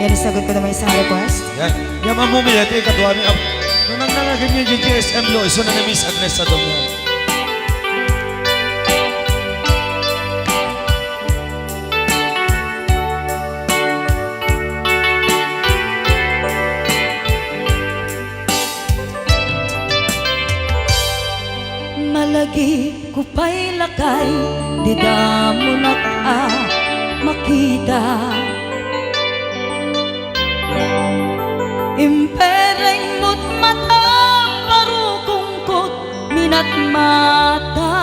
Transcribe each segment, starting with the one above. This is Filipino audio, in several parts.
Yan, isagot ko naman isang request. Yan. Yan mamumili. Ito yung katuwa niya. Nung nangangagan niya yung GSM lo, iso na na-miss Agnes sa dong yan. Malagi ko pa'y lakay, di da mo makita. Impereng mo't mata, parukungkot, minat mata.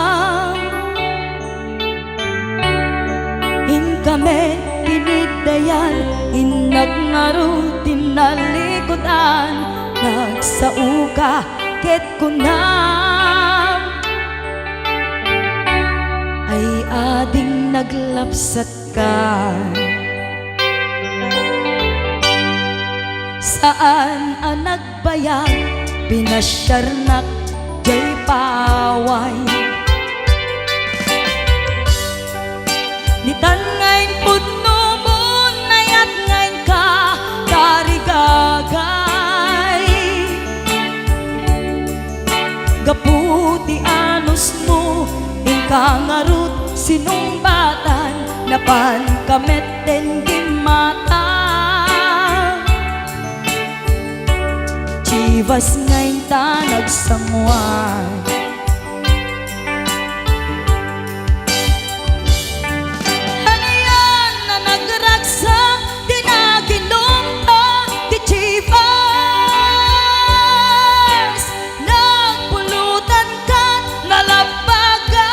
In kami tinidayan, inagnaro tinalikutan, nagsauka ket kunam. Ay ading naglapsat ka. Saan ang nagbayag, pinasyarnak jay paway. Nitan ngayon pudno mo, nayat ngayon ka, karigagay. Gaputi anos mo, ingkangarut sinumbatan, napan kamet den gimata. Chivas ngayon ta nagsamuan. Ano yan na nagragsak, di naginom ta, di Chivas. Nagpulutan ka, nalabaga,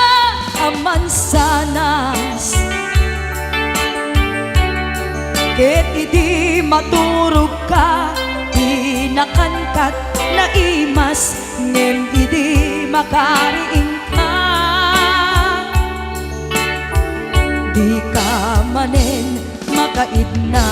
aman sanas. Ket idi maturog ka, nakankat na imas, ngem idi makariing ka. Di ka manen makaidna.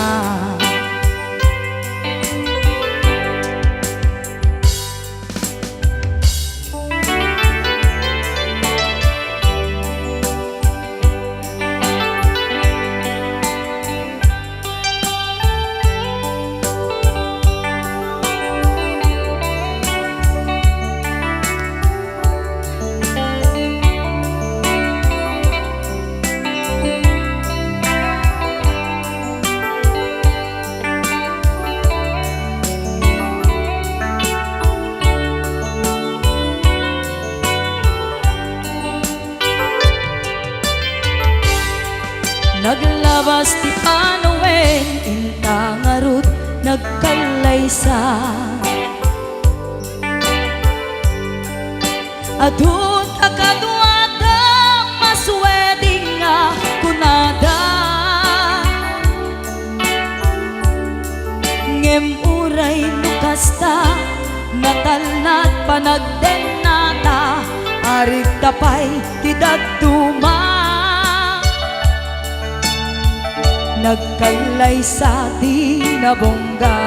Naglabas ti Panoen, intangarut nagkalaysa. Adut akaduada, masweding nga kunada. Ngem uray nukasta, natalnat panagdenata, arig tapay ti daduma. Nagkalay sa tinabongga.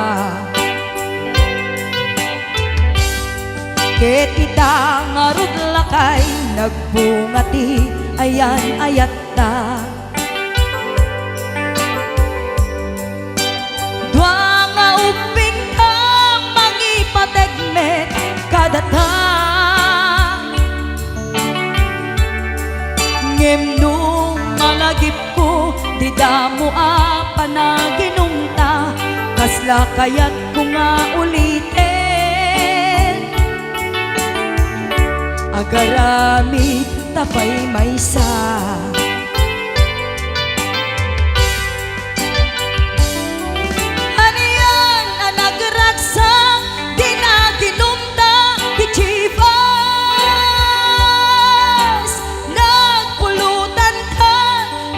Ket ita ngarud lakay, nagbungati ayan ayat ta. Dua nga uping ka, mangipategmet kadata. Ngem nung malagip ko, di damo panaginumta, kasla kayat ko nga ulitin. Agarami tapay maysa. Ano yan ang nagragsak, di naginumta, di Chivas. Nagpulutan ka,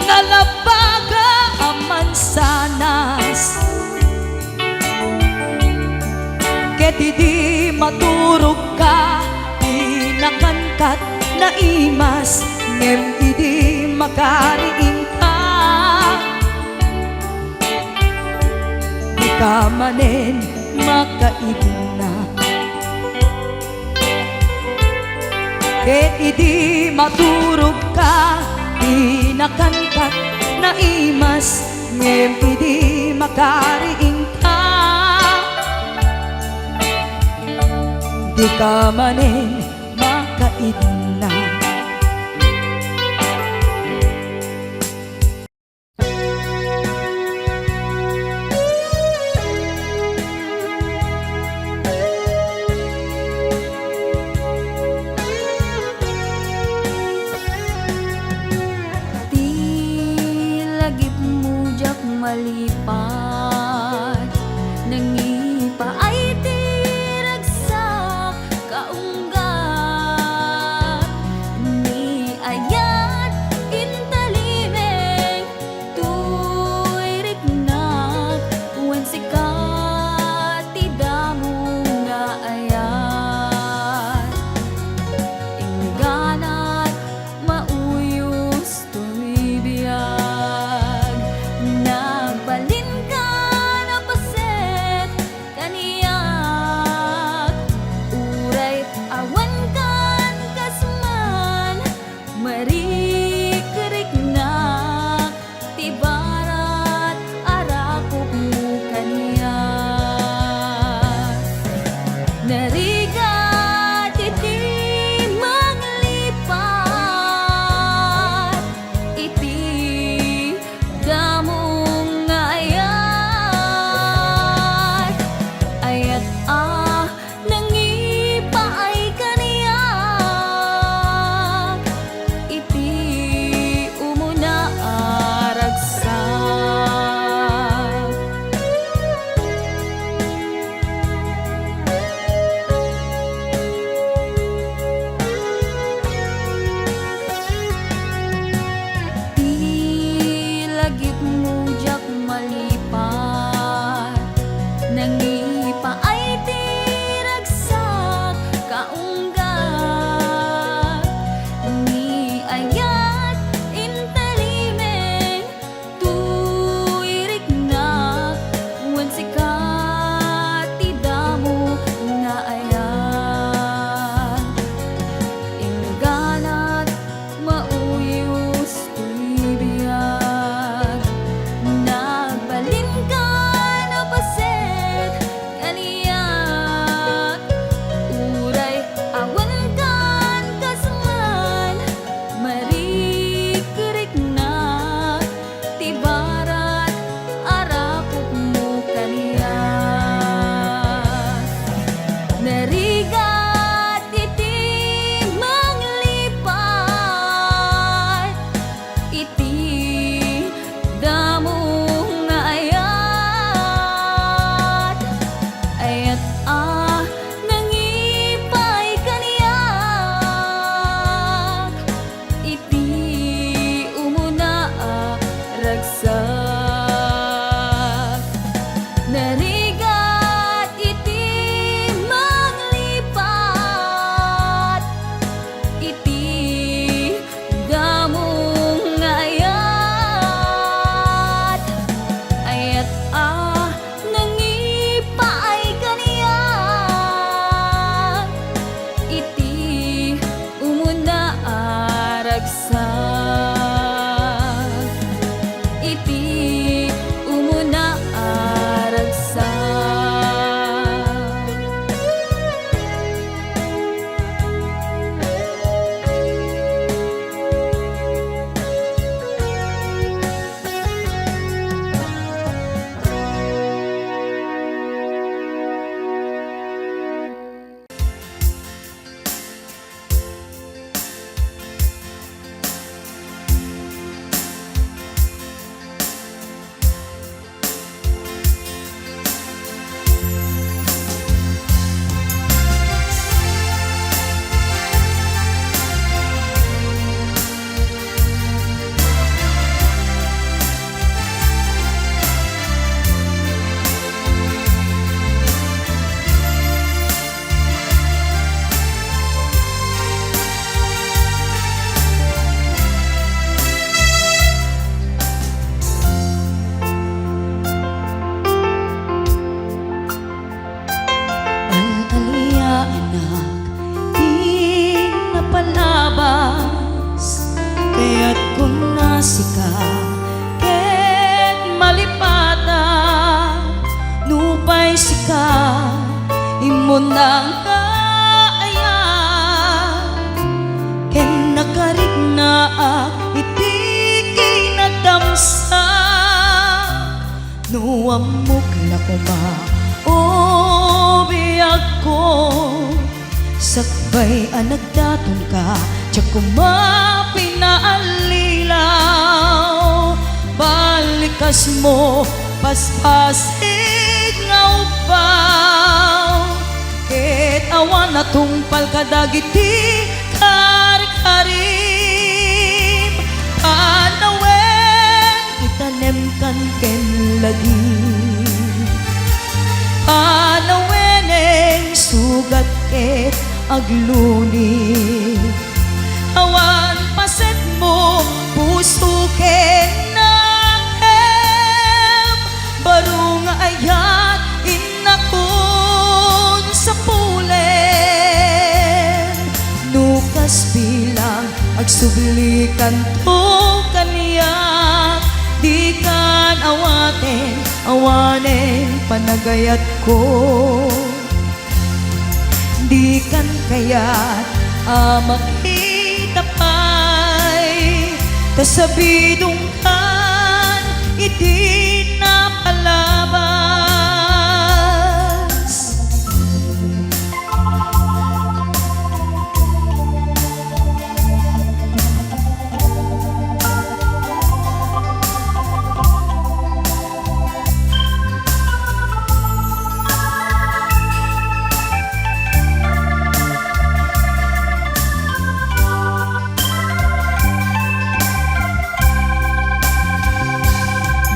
nalabaga, aman sanas. Ket idi maturog ka, di nakankat na imas, ngem idi makariing ka. Di ka manen makaidna. Ket idi maturog ka, di nakankat na imas, ngem idi makariing ka. Di ka manin makaidna. Di lagip mo jak malipat, nangipa ay tiragsak kaunggat, ni ayat intalimeng tuy riknat, wen sikat tidamo nga ayat, ingganat mauyos tuy biyag, nagbalin ka mo nang kaya ken nakarit na iti kinadamsa nuamok na kuma o biyag ko sakbay anagdaton ka tiyak kuma pinaalilaw balikas mo paspasig nga upaw ket awan na tungpal kadagiti karik-karim panawen itanem kan ken lagi panaweneng sugat ket agluni awan paset mo puso ken nakem baro nga ayat inakon sa pulen nukas bilang agsublikan to kaniya di kan awanen panagayat ko di kan kayat makita pa'y tasabidong kan iti na palabas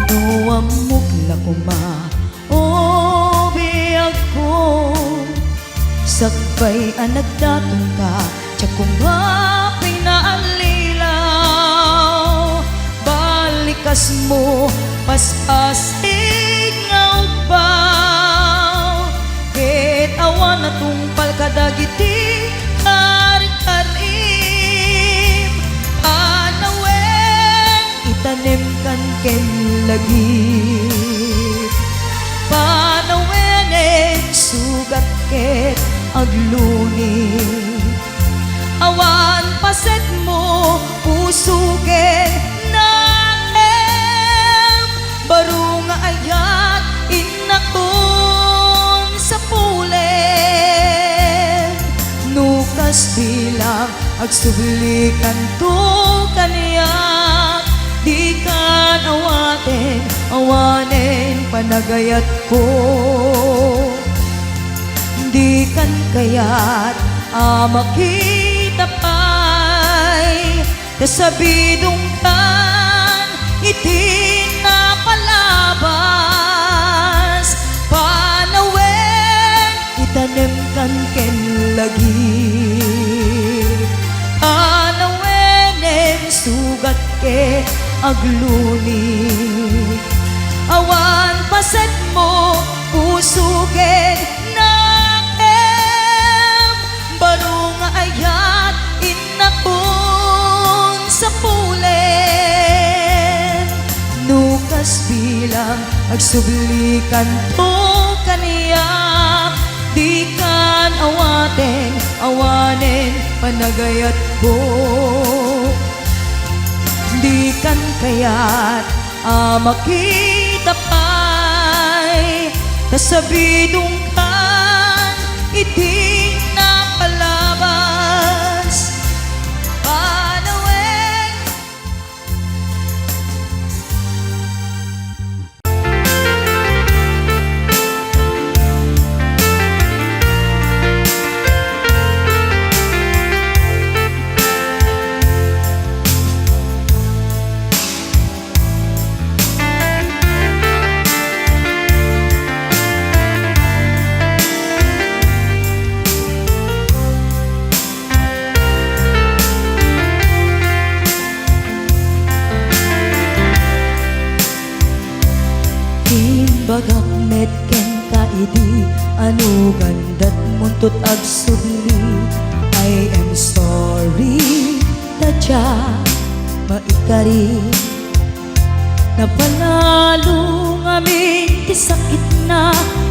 nuamok la kuma o biyag ko sakbay anagdaton ka tiyak kuma pinaalilaw balikas mo paspasig nga upaw ket awan na tungpal kadagiti karik-karim panawen itanem kan ken lagi panaweneng sugat ket agluni awan paset mo puso ken nakem baro nga ayat inakon sa pulen nukas bilang agsublikan to kaniya di kan awanen panagayat ko di kan kayat makita pa'y kasabidong kan iti na palabas panawen itanem kan ken lagi panaweneng sugat ket agluni awan paset mo puso ken nakem baro nga ayat inakon sa pulen nukas bilang agsublikan to kaniya di kan awanen panagayat ko di kan kayat makita pa'y kasabidong kan iti na palabas panawen bagak met ken kaidi anu gandat muntut agsubli I am sorry tadya maikari napanalo ngamin ti sakit na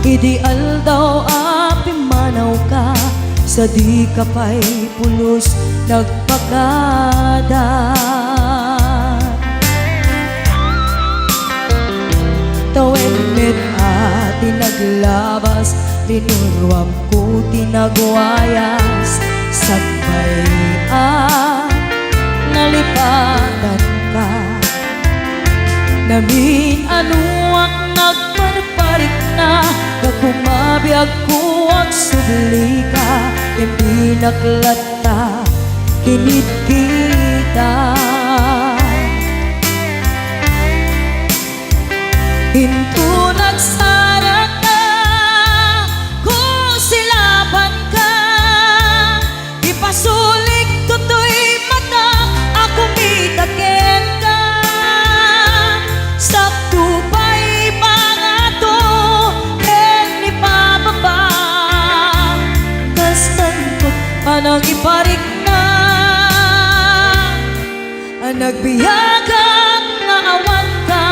Ideal daw apimanaw ka, sa di ka pa'y pulos nagpakada. Tawin mit at tinaglabas, linurwam ko tinagwayas. Sagbay nalipatan ka, namin anuak nagparparik na, nagkumabiyag ko ang subli ka, hindi naklata, kinit kita. Hinto nagsarak na, kung silaban ka, ipasulik tutoy mata, ako mitakin ka. Sakto pa'y pangato, ken ipababa, kastan ko panang iparik na, nagbiyagang naawan ka.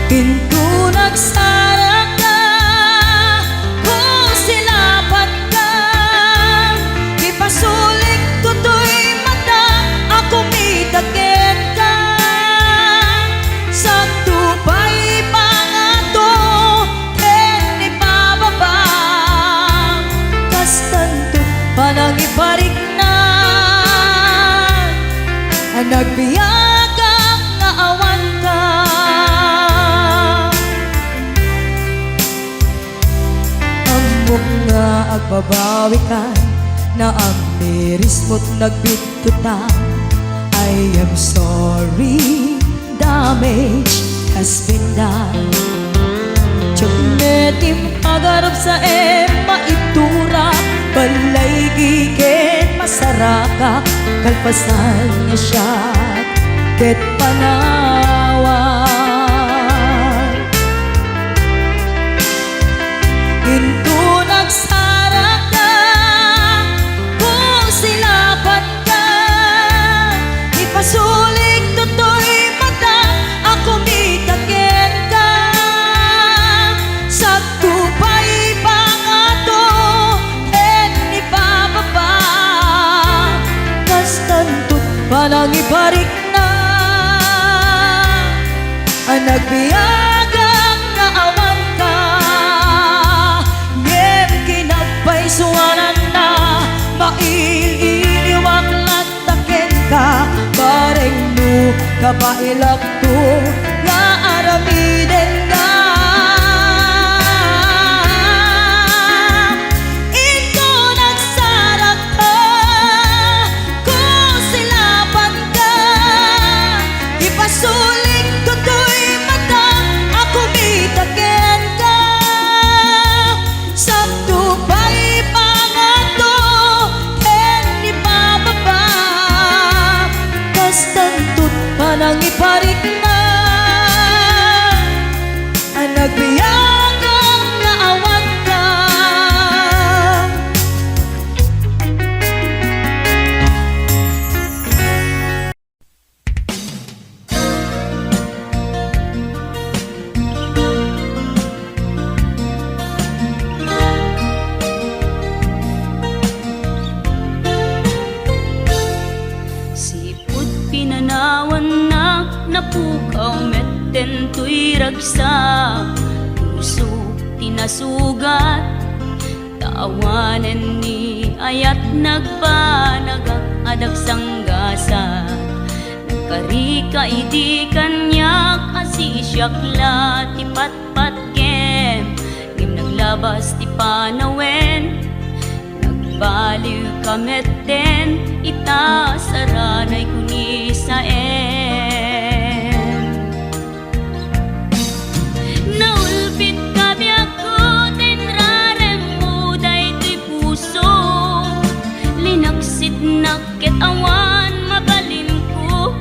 Hinto nagsarak ka, kung silapan ka, ipasulik tutoy mata, ako mitakin ka. Sakto pa'y pangato, ken ipababa, kastanto panang iparik na, nagbiyagang naawan ka. Nga agbabawi ka, na ang miris mo't nagbitutan. I am sorry, damage has been done. Tiyagnetim agarap sa maitura, balay gigen masaraka, kalpasan niya siya ket panawan. Hinto nagsarak ka, kung silapan ka, ipasulik tutoy mata, ako mitakin ka. Sakto pa'y pangato, ken ipababa, kastantot panang iparik na, nagbiyagang naawan ka. Suwanan na, maililiwag latakin ka, bareng mo kapailak to, nga aramiden ka. Ito nagsarak ka, kung silapan ka, ipasulik tutoy mata, ako mitakin ka. Sakto pa'y pangato, ken ipababa, kastantot panang iparik na, nagbiyagang naawan ka. Sipot pinanawan na, napukaw metten tuy ragsak, puso tinasugat, taawanen ni ayat nagpanagak adag sanggasa. Nagkarika idi kanyak asisyak ti patpat kem, ngim naglabas ti panawen, nagbaliw kametten ita saranay kunis ket awan mabalin ko.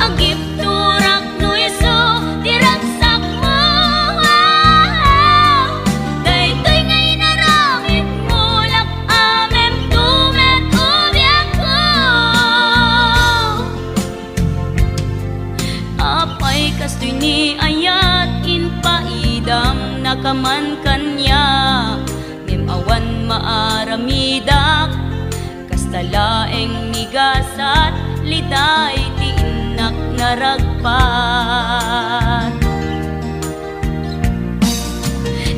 Agip turak no iso diragsak mo. Daytoy ngay naramid mo lak amem tumet ubiak ko. Apay kastoy ni ayat in paidam nakaman kanya. Ngem awan maaramidak kastalaeng migasat liday ti inak naragpat.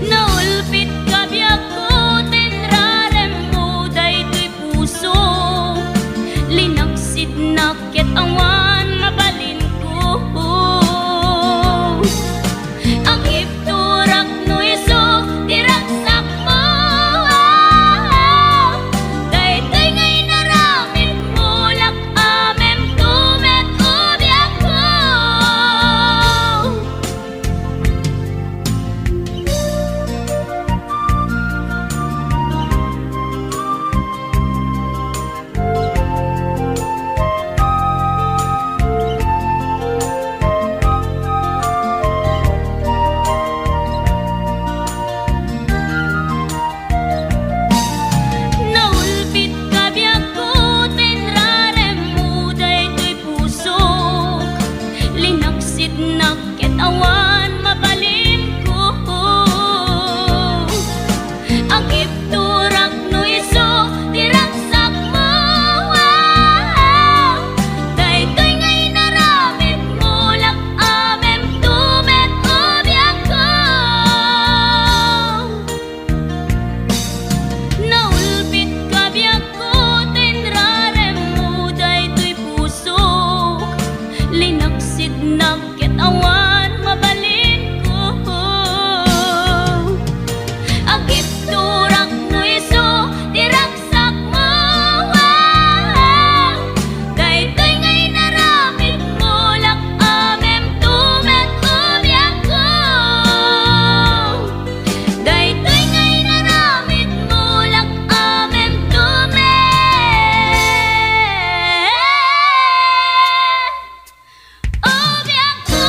Naulpit ka biyak ko tenrarem mo daytoy puso. Linaksid na ket awan mabalin ko. Agip turak no iso diragsak mo. Daytoy ngay naramid mo lak amem tumet ubiak ko. Naulpit ka biyak ko tenrarem mo daytoy puso. Linaksid na ket awan mabalin ko. Agip turak no iso diragsak mo. Daytoy ngay naramid mo lak amem tumet ubiak ko. Naulpit ka biyak ko tenrarem mo daytoy puso. Linaksid na ket awan mabalin ko. Agip turak no iso diragsak mo. Daytoy ngay naramid mo lak amem tumet ubiak ko. Daytoy ngay naramid mo lak amem tumet ubiak ko.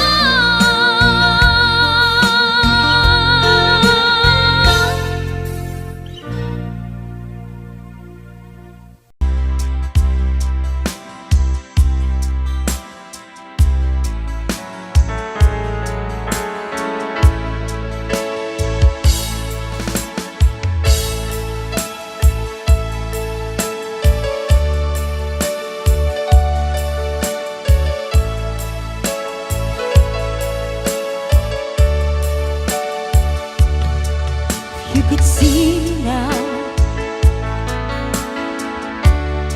You could see now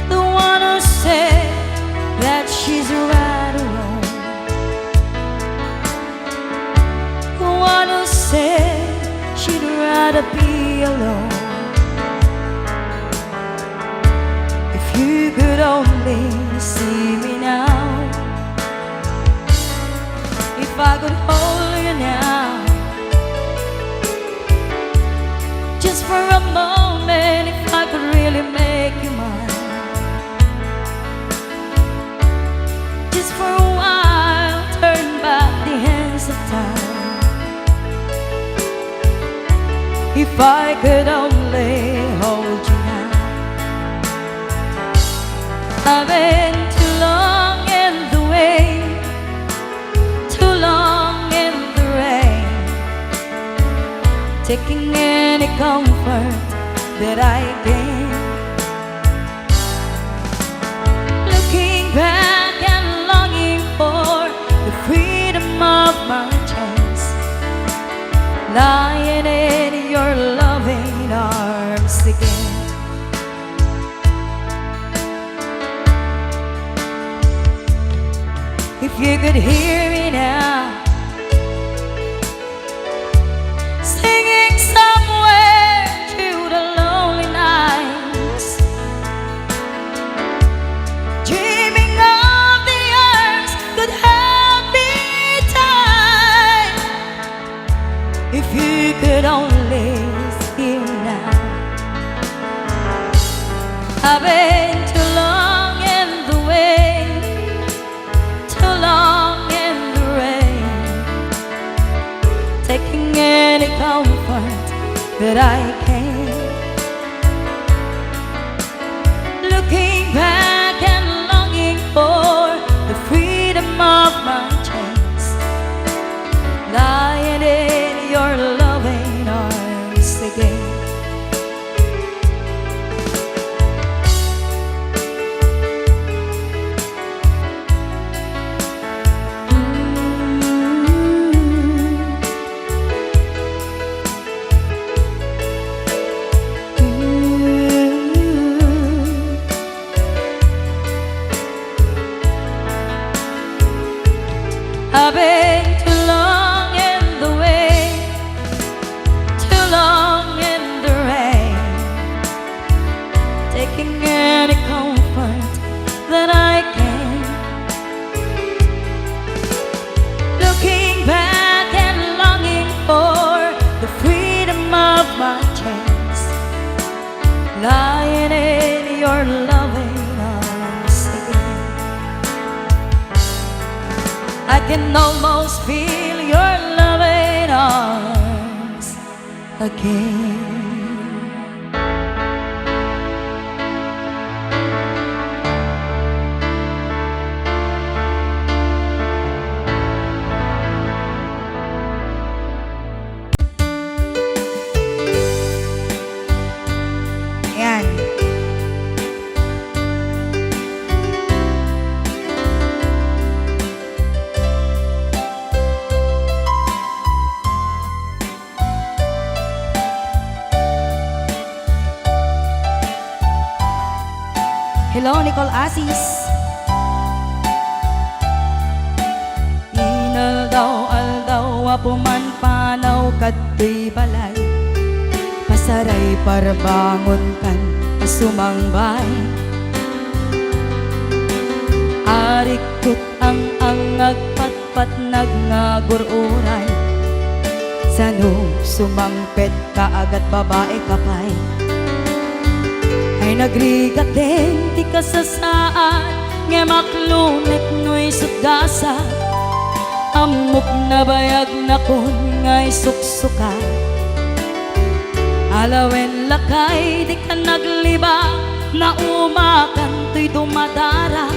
the one who said that she's right or wrong, the one who said she'd rather be alone. If you could only see me now, if I could hold you now, just for a moment, if I could really make you mine, just for a while, turn back the hands of time. If I could only hold you now. I've been too long in the way, too long in the rain, taking any comfort that I gain. Looking back and longing for the freedom of my chance, lying in your loving arms again. If you could hear me now, singing somewhere through the lonely nights, dreaming of the arms could help me tight. If you could only hear me now, rain. Looking back and longing for the freedom of my chains, lying in your loving arms again. I've been too long in the way, too long in the rain, taking any comfort that I can. Looking back and longing for the freedom of my chains, lying in your loving arms again. I can almost feel your loving arms again. Ayan. Hello, Nicole Asis. Inaldaw-aldaw apuman panaw kadtoy balay, pasaray parbangon kan pasumangbay. Arikot ang agpatpat nagnagururay, sano sumangpet kaagat babae kapay. Ay nagrigat din ti kasasaan, nga maklunit no'y sudgasa, amok na bayag na kun nga'y suksuka. Alawen lakay di ka nagliba, na umakan to'y dumadara,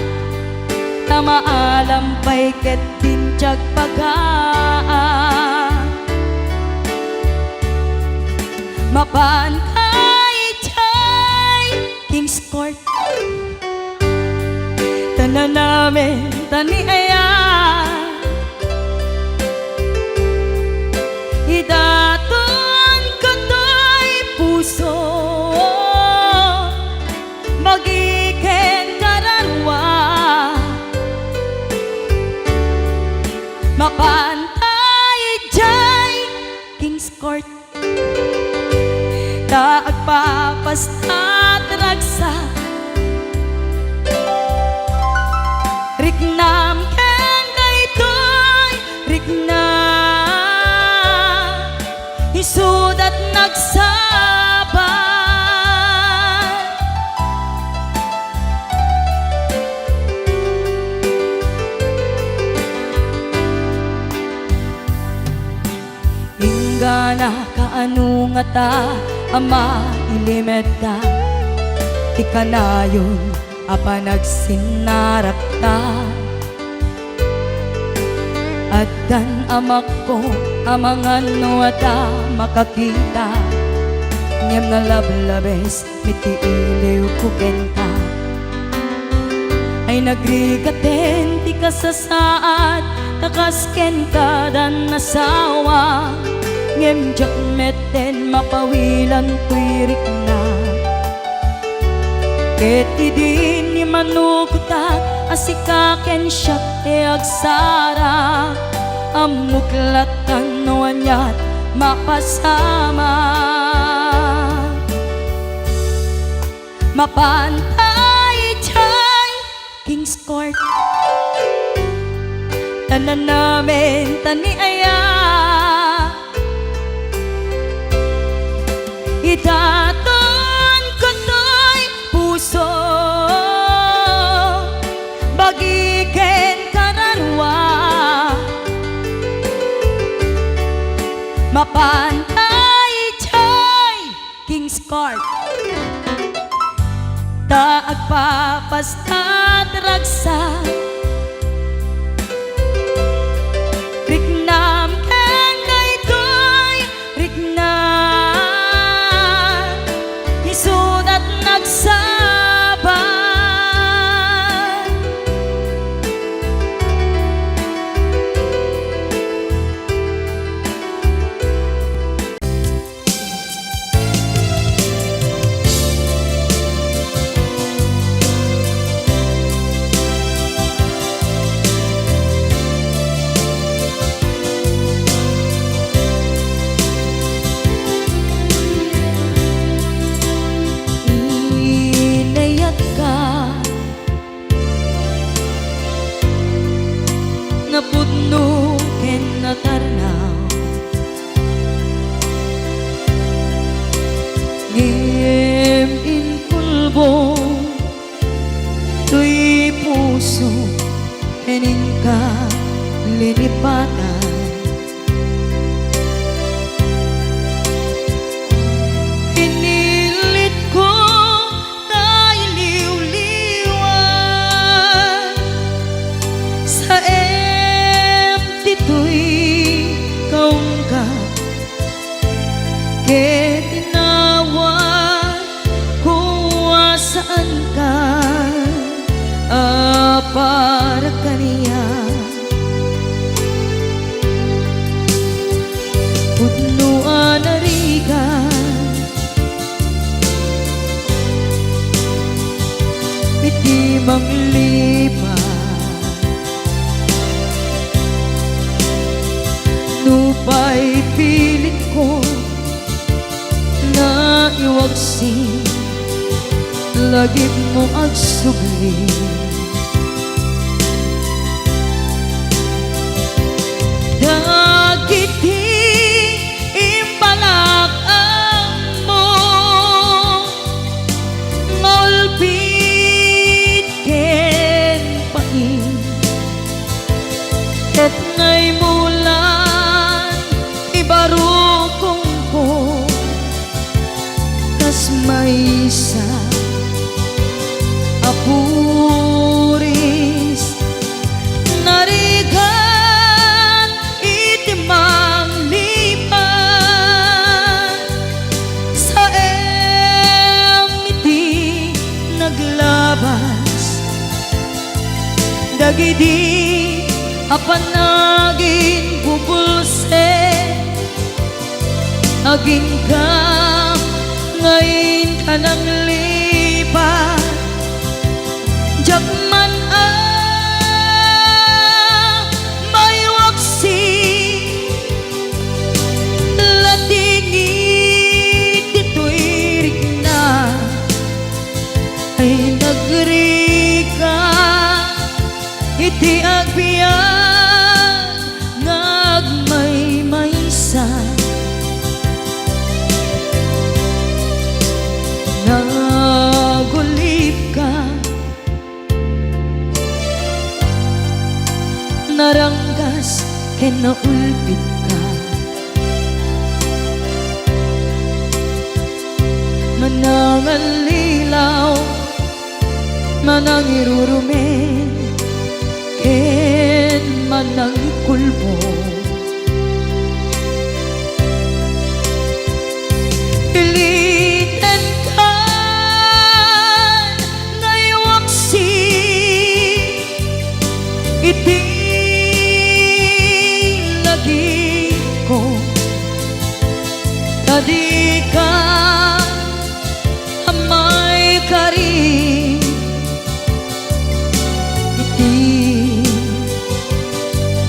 tamaalam pa'y ket tintyag pagaan. Mapan King's Court, tanan namin taniaya, idaton ko to'y puso, magiken karanwa, mapantay jay King's Court, taagpapasta't ragsa, riknam ken daytoy riknam, isudat nagsaban. Ingana kaanu nga ta ama ilimeta, di ka na yun apa nagsinarap ta. At dan amak ko amangan no ata makakita, ngem na lablabes miti iliw kukenta. Ay nagrigaten ti kasasaad, nakasken ka dan nasawa, ngem jak meten mapawilan tuirik na. Ket idin ni manugutat asikaken siya te agsara, amuklatan no anyat mapasama. Mapantay jay King's Court, tanan namin taniaya, idaton ko to'y puso, bagiken karanwa, mapantay jay King's Court. Taagpapasta't ragsa Riknam ken daytoy riknam Isud at nagsaban Inayat ka Napudno ken natarnaw Ngem inkulbo Tuy puso Kenin ka linipatan Pinilit ko na iliw-liwan Sa empty to'y kaungkat Ket tinawag kung saan ka para kaniya Pudnuan arigan Iti manglipat Nupay pilit ko na iwagsin Lagip mo agsugli Dagiti imbalak mo Ngolpit ken pain Ket ngay mulan ibarukong ko Kas maysa apuris narigan itimang lipan sa emiti naglabas dagidi apanagin bubulse aging ka ngayon ka nang lipat Jakman may waksi Latingit dito'y rikna Ay nagrika Iti agbiyan Ngagmay maysa Nagulip ka Naranggas ken naulpit ka Manangal lilaw Manang irurumen Ken manang kulbo Piliten ka Ngaywaksi Iti ko Tadi ka amay kari Iti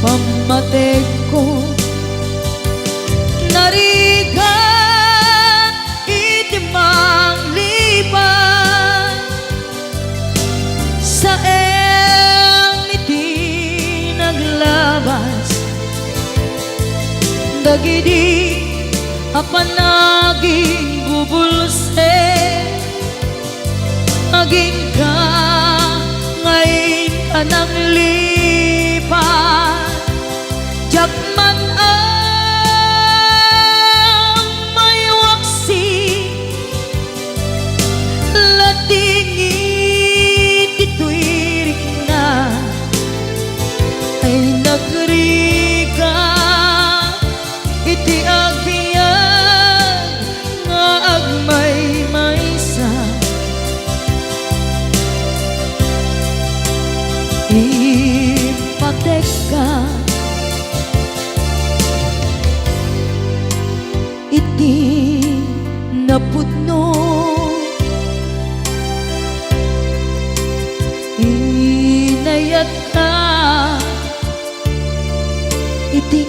pamatek ko Narigan iti manglipan Sa iti naglabas Dagidi apanaging bubulse Aging ka ngayon ka nang lipat Jakman ang may waksi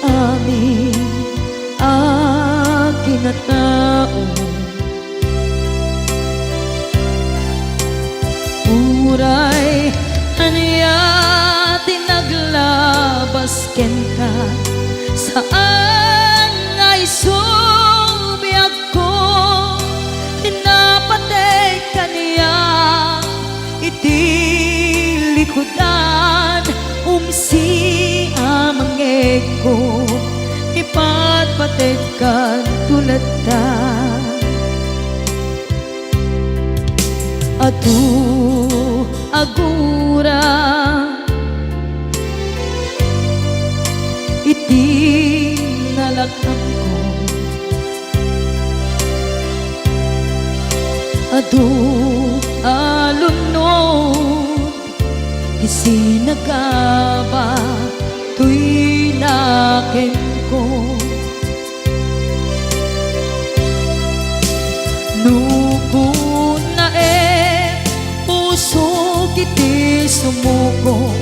amin kinatao. Uray anya tinaglabas ken ka saan ngay subiyag ko pinapatay kaniya iti likudan umsi amangeg ko ipatpatay kan tulad ta adu agura iti nalakam ko adu alunod isinagaba tuy nakin ko nukun na puso kiti sumuko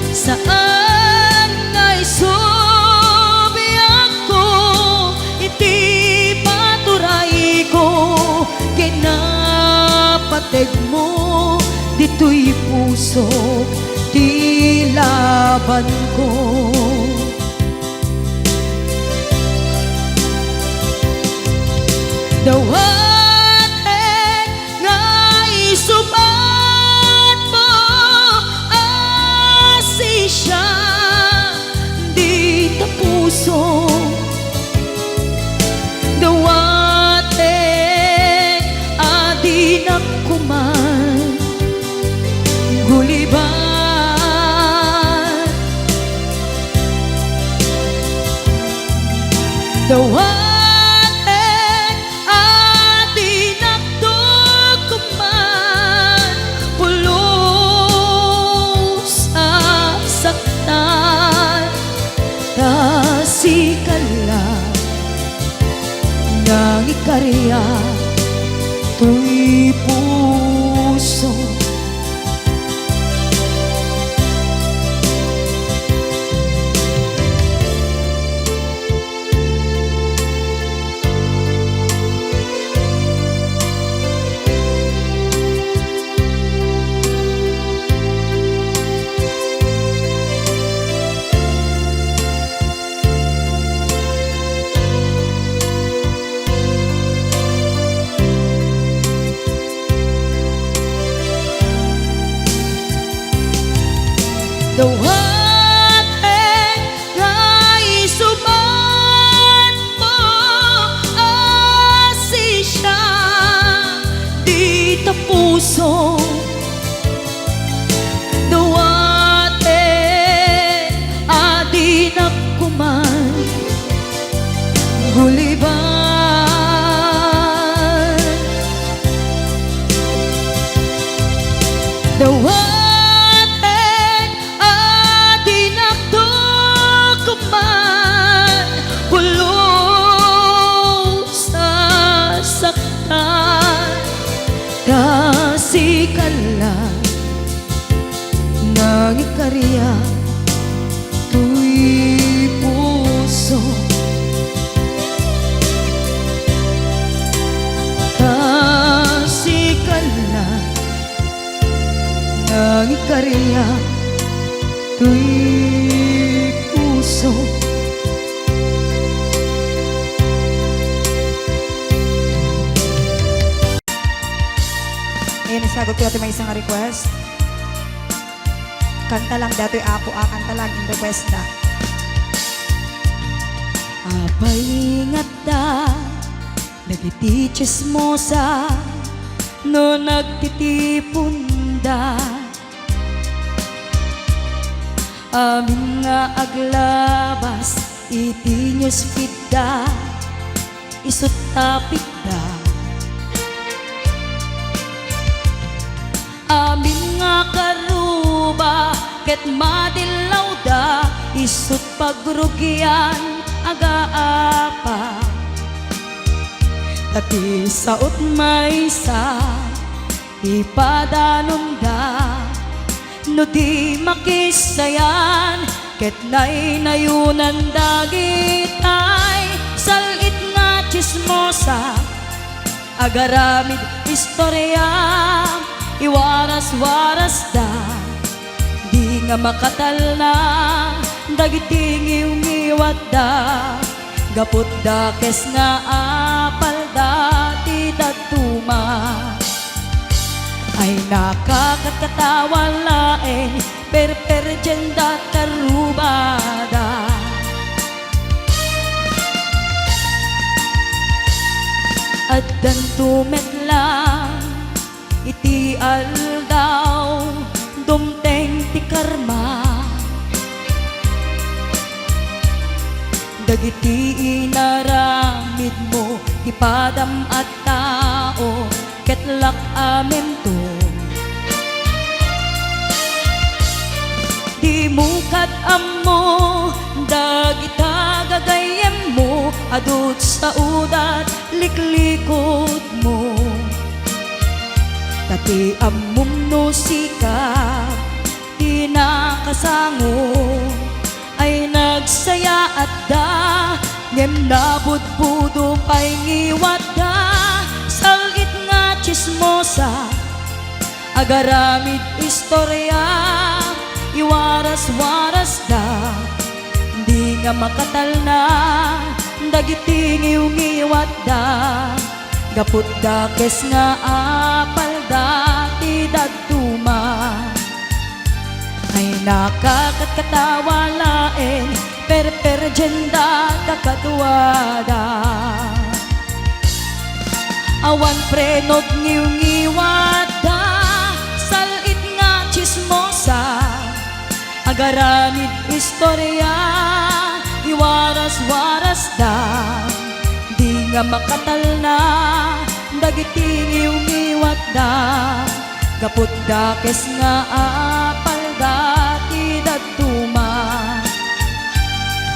saan ngay subiyag ko iti paturay ko kinapateg mo dito'y puso di laban ko dawatek ngay subat mo asi siya di ta puso dawatek adi nakuman guliban dawatek adi naktukuman pulos sa saktan tasikala nang ikarya tuy puso dawatek ngay subat mo asi siya di ta puso dawatek adi nakuman guliban dawatek tasikala nang ikarya tuy puso tasikala nang ikarya tuy puso Ayun, isagot ko ito may isang request. Kanta lang dato apo kanta lang in request na. apay ingat da nagiti chismosa no nagtitipon da amin nga aglabas iti news feed da isut tapik da amin nga karuba ket madilaw da isut pagrugyan aga-apa tati saot maysa ipadanon da no di makisayan ket nay nayunan dagit ay salit nga chismosa, agaramid istorya, iwaras-waras da, di nga makatal na dagiting iwat da, gapot da kes nga apal dati datuma. Ay nakakatawa laeng perperjenda tarubada, at dantumet lang iti aldaw dumteng ti karma, dagiti inaramid mo ipadam at tao ketlak amen to. Di mukat ammo dagita gagayem mo adut sa udat liklikod mo, tati ammum no sikap di nakasango ay nagsaya at da ngem nabudbudo pay ngiwat da, salit nga chismosa, agaramid istorya, iwaras-waras da, di nga makatal na dagiti ngiwat da, gapot da kes nga apal dati datuma. Ay nakakatawa laeng perperjenda kakatuwada, awan prenot ngiwat da, salit nga chismosa, agaramid istorya, iwaras-waras da, di nga makatal na dagiti ngiwat da, gapot da kes nga apal dati datuma.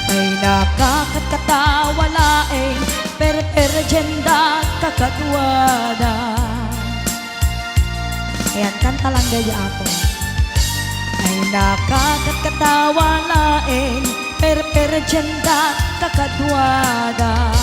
Ay nakakatawa laeng perperjenda kakatuwada. Ayan, kanta lang gaya ako. Ay nakakatawa laeng perperjenda kakatuwada.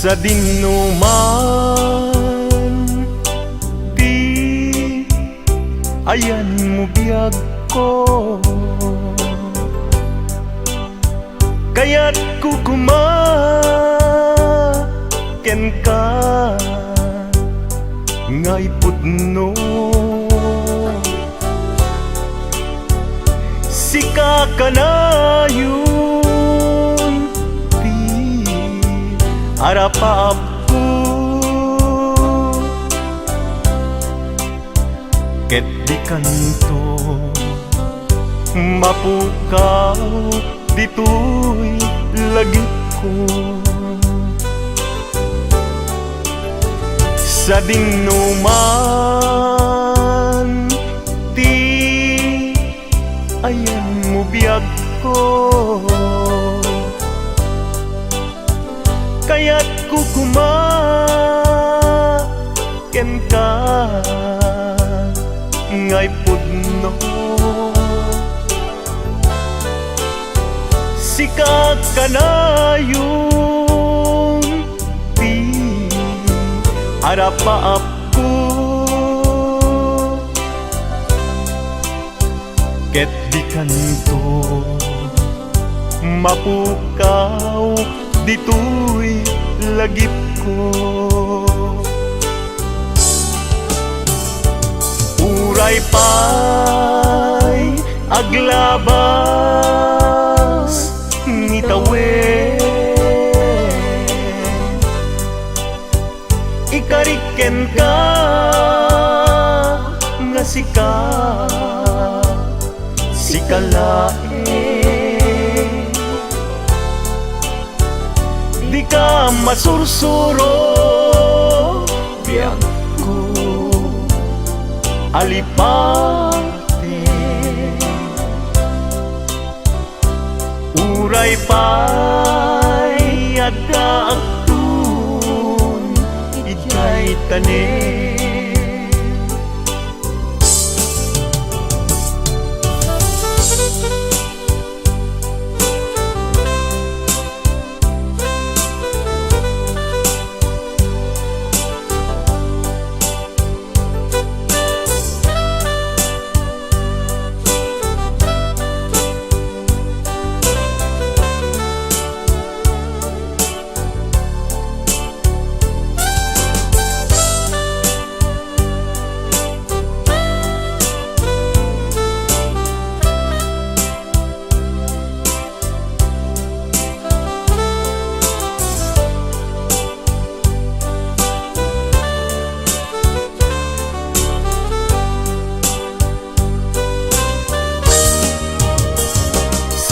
Sa dinuman di ayan mo biyag ko, kaya't kukumaken ka ngay pudno, sika ka na yun arapap ko, ket di kanto mapukaw dito'y lagip ko. Sa dinuman ti ayan mo biyag ko, kaya't kukumaken ka ngay pudno, sika ka na yung ti arapaap ko, ket di kanto mapukaw dito'y lagip ko. Uray pa'y aglabas nitawen, ikariken ka nga sika, sikalae ka masursuro, biyag ko alipate. Uray pa'y ada agtun, ijay tanin.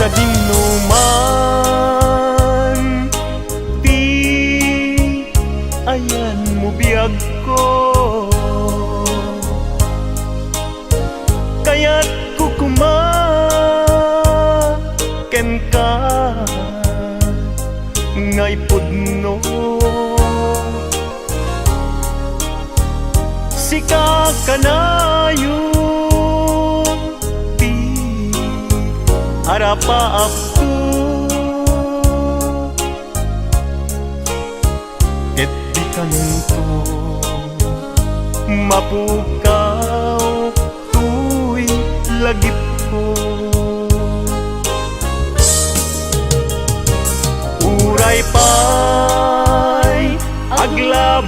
Sa dinuman, di ayan mo biyag ko, kaya't kukumaken ka ngay pudno. Sika kanayon harapa aku ket di kanto mapukaw tuy lagip ko. Uray pa'y aglabas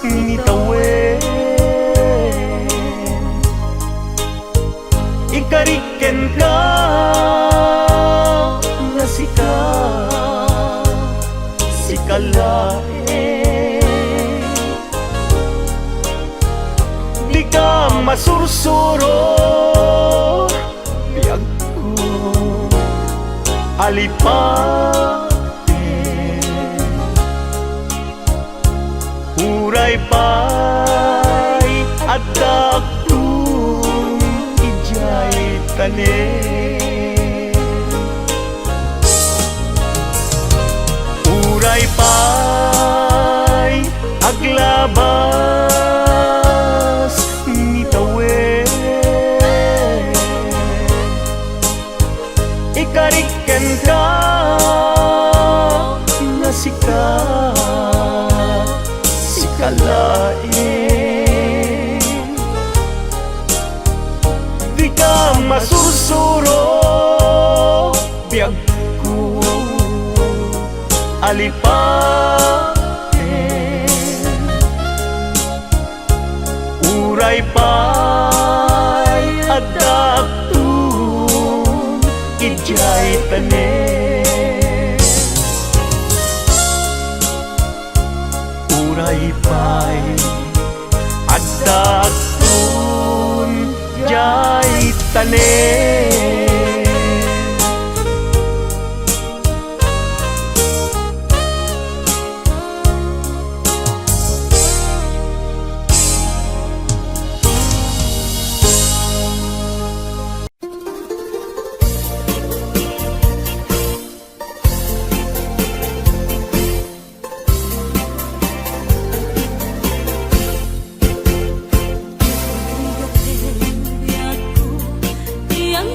nitawen, ikariken ka nga sikalae. Di ka masursuro, biyag ko alipate. Uray pa'y adak tanin. Uray pa'y aglabas nitawen, ikariken ka nga sikalain. Di ka masursuro, biyag ko alipate. Uray pa'y adaptun, ijay tanin. Uray pa'y adaptun, jay tanin. Yang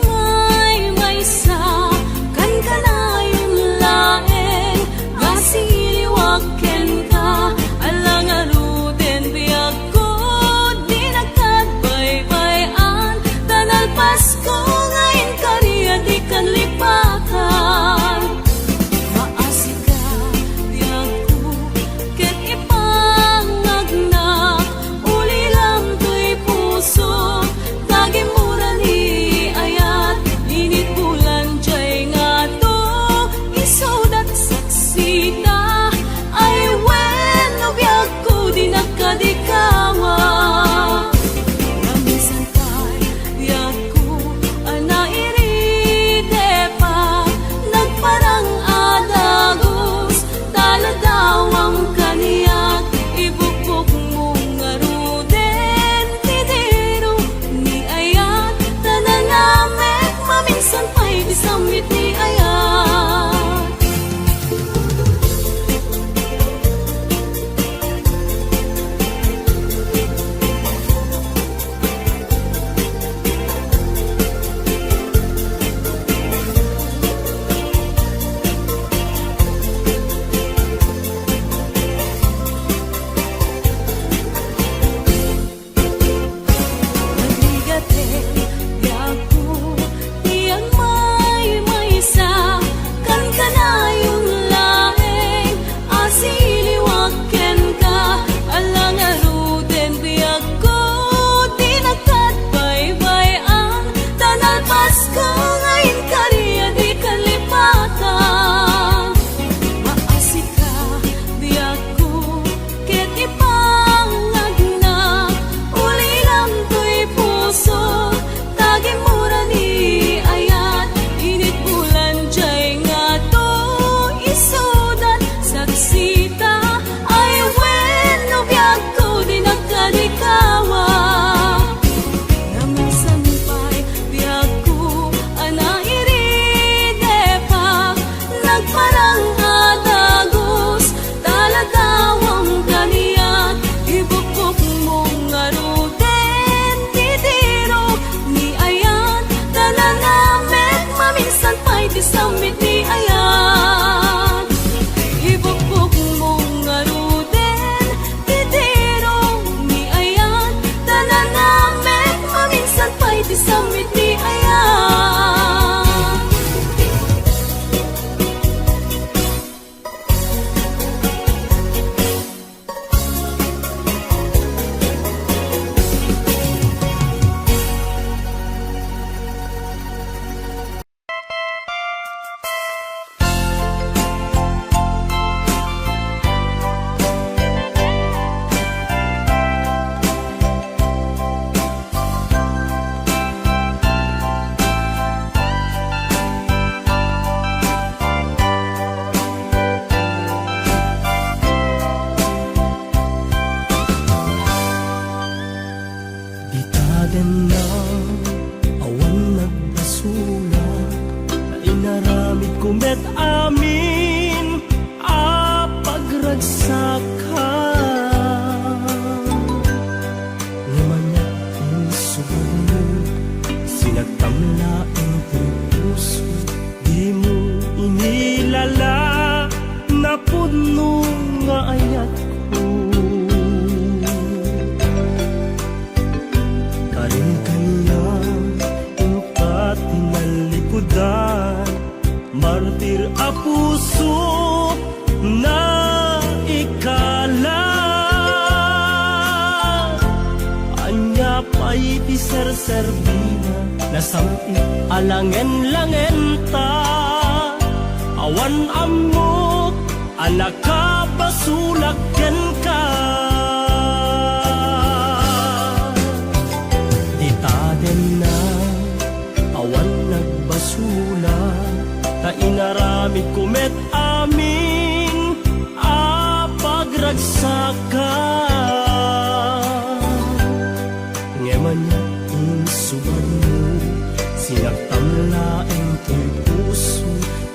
pa'y ti serserbina, nasamit alangen-langen ta. Awan amok, anak ka basulagken ka. Di taden na, awan nagbasula, ta inaramid kumet amin, apagragsaka. Ngeman niya insuban mo, sinagtamlaeng to'y puso,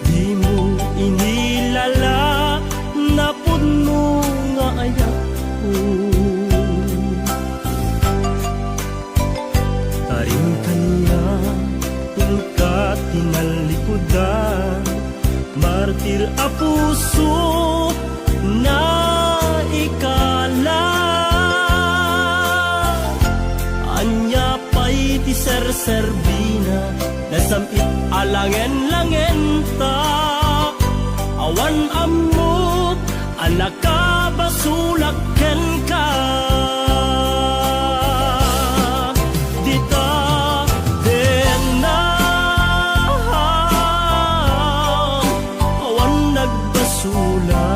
di mo inilala, napod mo nga ayak ko. Taring kanya, tingkat tinalikudan, martir a puso na ikala. Anya pa'y ti serserbina, nasamit alangen-langen ta. Awan amok, anak ka basulagken ka. Dita den na, awan nagbasulan.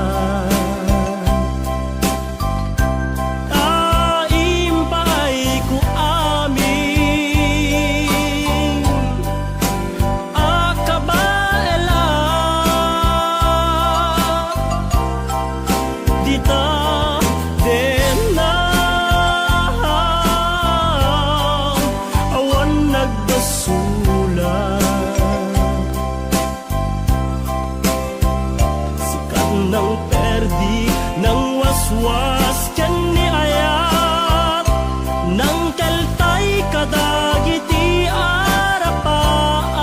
Nang perdi, nang waswas kyan ni ayat, nang keltay kadagiti arapaan.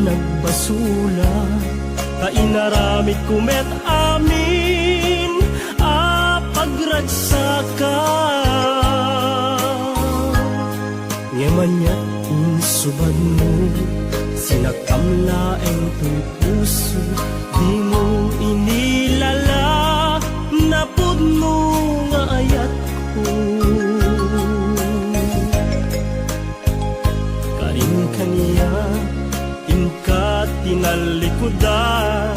Nagbasula, kainaramid kumet amin, apagragsaka. Ngeman niya insuban mo, sinagkamlaeng to'y puso, di mo inilala, napod mo nga ayat ko. Karin kaniya, tingkat tinalikudan,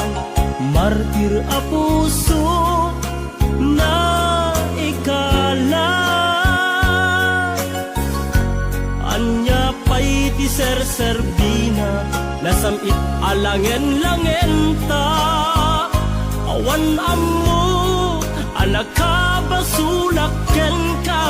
martir a puso na ikala. Anya pa'y ti serserbina, nasamit alangen-langen ta. Awan ammo, anak ka basulagken ka.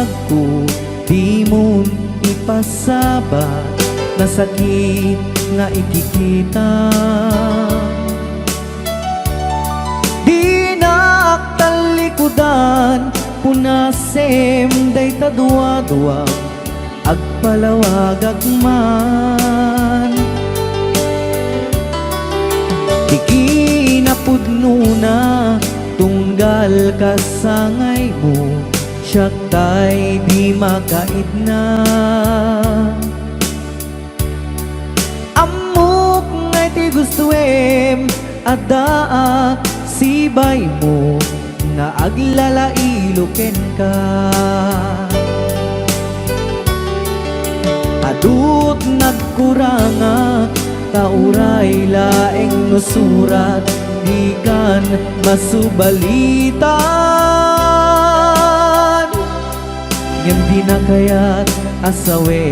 payag ko, di mo ipasabat na sakit nga ikikita. Di naktalikudan, punasem day tadwa-dwa, agpalawag agman. Ikinapudno na, tunggal kasangay mo, siya tay di makait na. Amok ngay ti gustuem, adaak sibay mo, nga aglalailuken ka. Adut nagkurangak, tauray laeng nusurat, ikan masubalitan. Ngem di na kaya't asawe,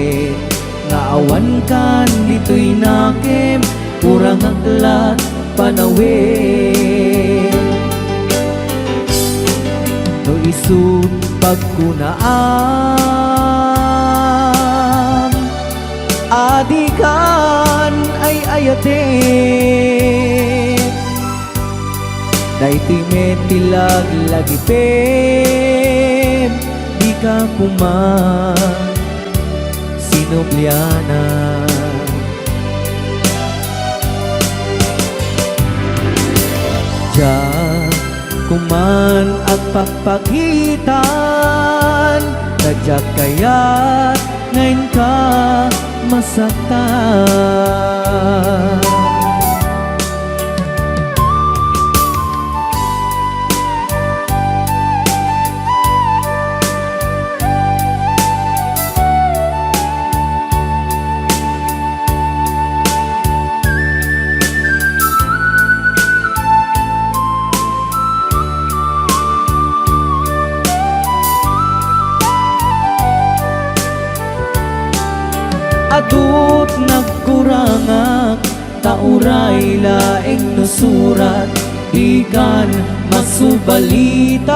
nga awan kan dito'y nakem, kurang aklat panawe. No isut pagkunaan, adikan ay ayate, daytoy metilag lagipem, di ka kuman sinubliana. Diyan kuman agpapagitan, nadyak kaya't ngayon ka masaktan. Adut nagkurangak, tauray laeng nusurat, ikan masubalitan.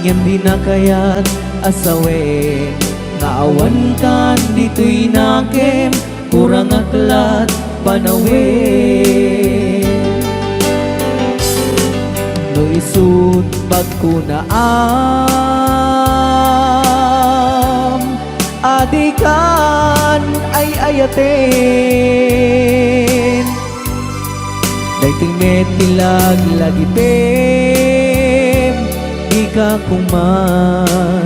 Ngem di na kaya't asawe, nga awan kan dito'y nakem, kurang aklat panawe. No isut pagkunaan, adikan ay ayaten, daytoy metilag lagipem, di ka kuman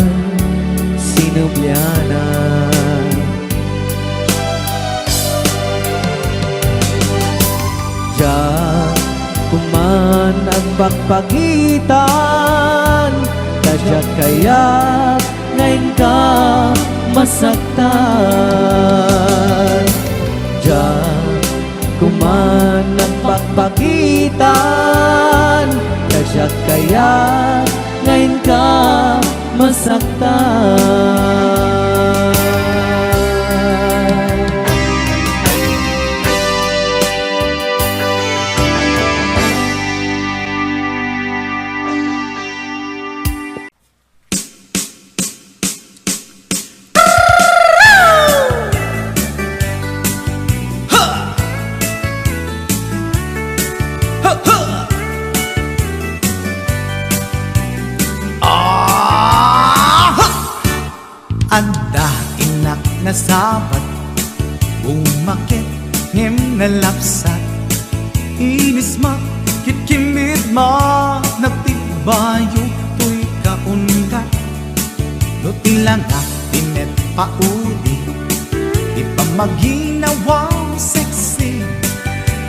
sinubliana. Diyan kuman agpagpagitan, kadyak kaya't ngayon ka masaktan. Diyan kuman nagpagpagitan, kadyak kaya't ngayon ka masaktan. Anda inak na sabat, umakit ngem nalapsat, inis ma kitkimit ma, nagtibayo to'y kaungat. No tilang tinet paudi, di pa maginawaw sexy,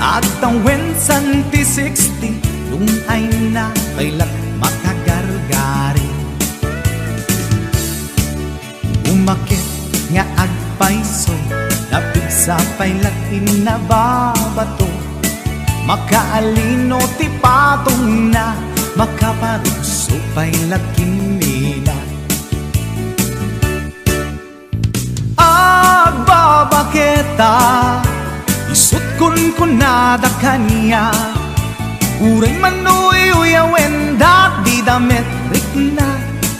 at ang wensan ti 60, nung ay na kailat makagargari. Umakit nga agpaiso, napigsa pa'y lakin na babato, makaalino ti patong na, makaparuso pa'y lakin nila. Agbabaketa, isut kun nada kanya, uray manoy uyawen dat di da damet rikna,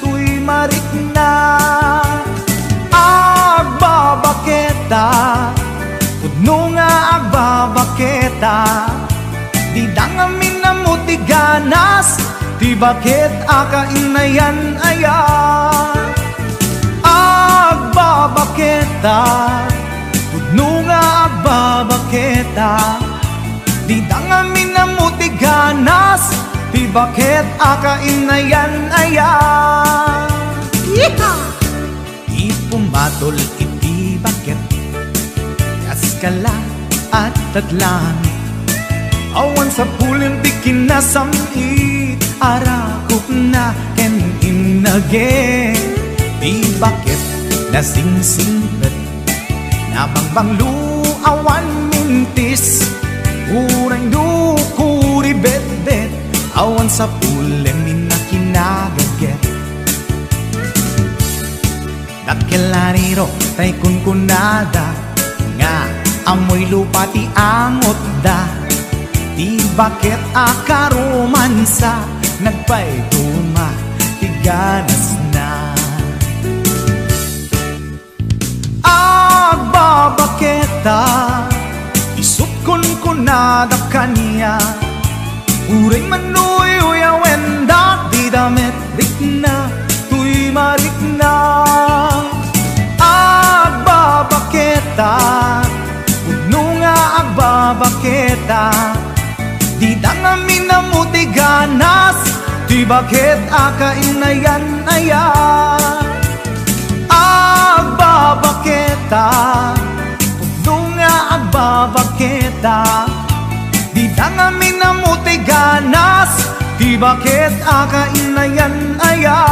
tuy marikna. Agbabaketa, pudno nga agbabaketa, di dangamin na mutiganas, di bakit akainayan aya. Agbabaketa, pudno nga agbabaketa, di dangamin na mutiganas, di bakit akainayan aya. Ipumatol iti bakit, kaskala at tadlangit, awan sa pulin di kinasamit, arakop na ken inage. Di bakit nasingsingpet, nabangbanglu awan mintis, urang dukuri bet-bet, awan sa pulin minakinagaget. Dakelariro tay kunkunada, nga amoy lupa ti angot da, di bakit akaromansa, nagpayduma ti ganas na. Agbabaketa, isukon kunada kanya, uring manuyoy awenda, di damet rikna, tuy marikna. Agbabaketa, pudno nga agbabaketa, di dangamin na mutiganas, di bakit akainayan aya. Agbabaketa, pudno nga agbabaketa, di dangamin na mutiganas, di bakit akainayan aya.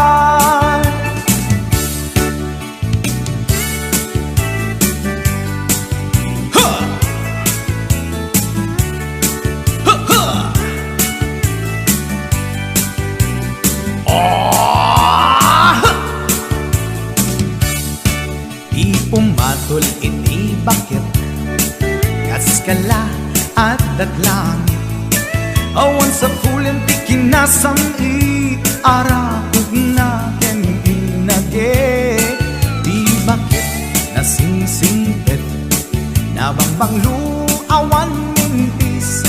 Ipumatol iti bakit, kaskala at datlangit, awan sa pulin ti kinasamit, arakog na ken inage. Di bakit nasingsingpet, nabangbanglu awan mintis,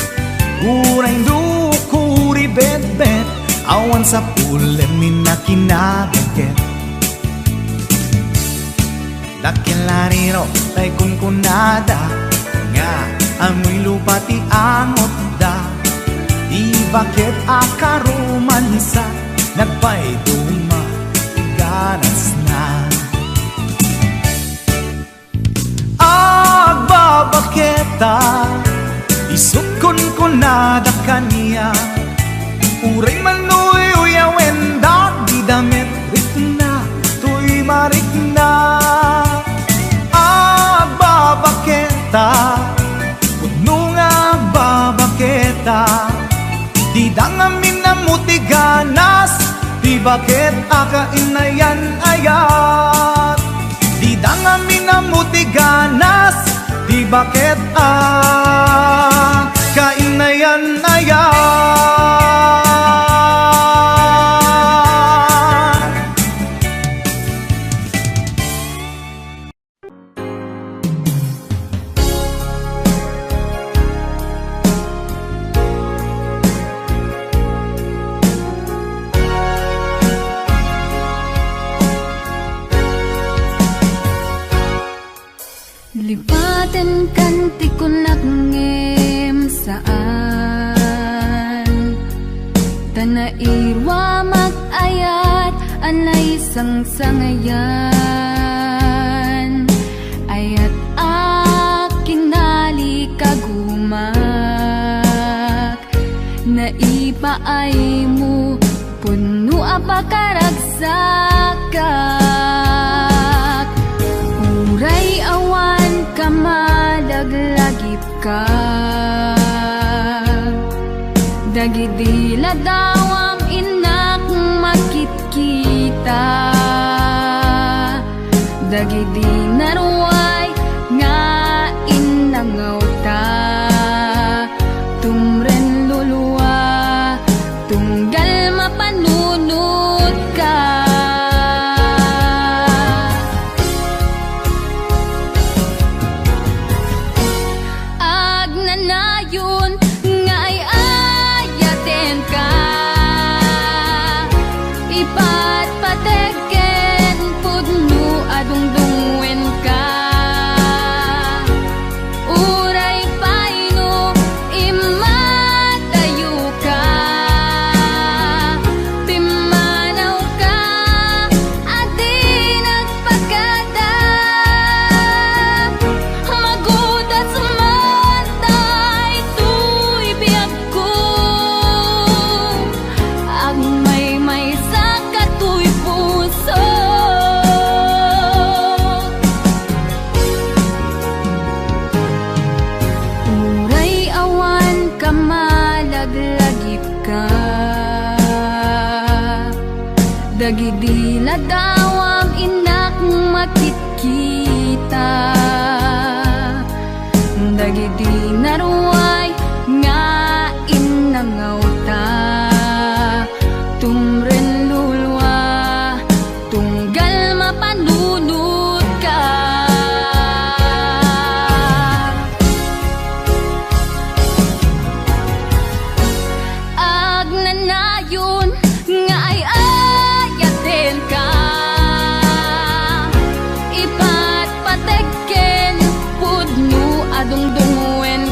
urang dukuri bet-bet, awan sa pulin minakinagaget. Dakelariro tay kunkunada, nga amoy lupa ti angot da, di bakit akaromansa, nagpayduma ganas na. Agbabaketa, isukon kunada kanya, uray manuyoy awenda, di damet rikna, tuy marikna. Agbabaketa, pudno nga agbabaketa, di dangamin na mutiganas, di bakit akainayan ayat. Di dangamin na mutiganas, di bakit akainayan ayat. Lipaten kanti ko nagngem saan, tanairwa mag-ayat, anay sangsangayan, ayat akinali kagumak, naipaay mo, puno apakaragsakat, uray awan kamadaglagip ka, dagidila dawam inak makitkita, dagidi naruay nga inangaw ta, tumren luluwa tunggal mapanuno Dagidi ladawam inak makikita, dagidi naruay nga inangauta, tumren lulwa tunggal mapanunod ka. Agnanayon nga ay ayaten ka, ipatpatekken pudno adungdungwen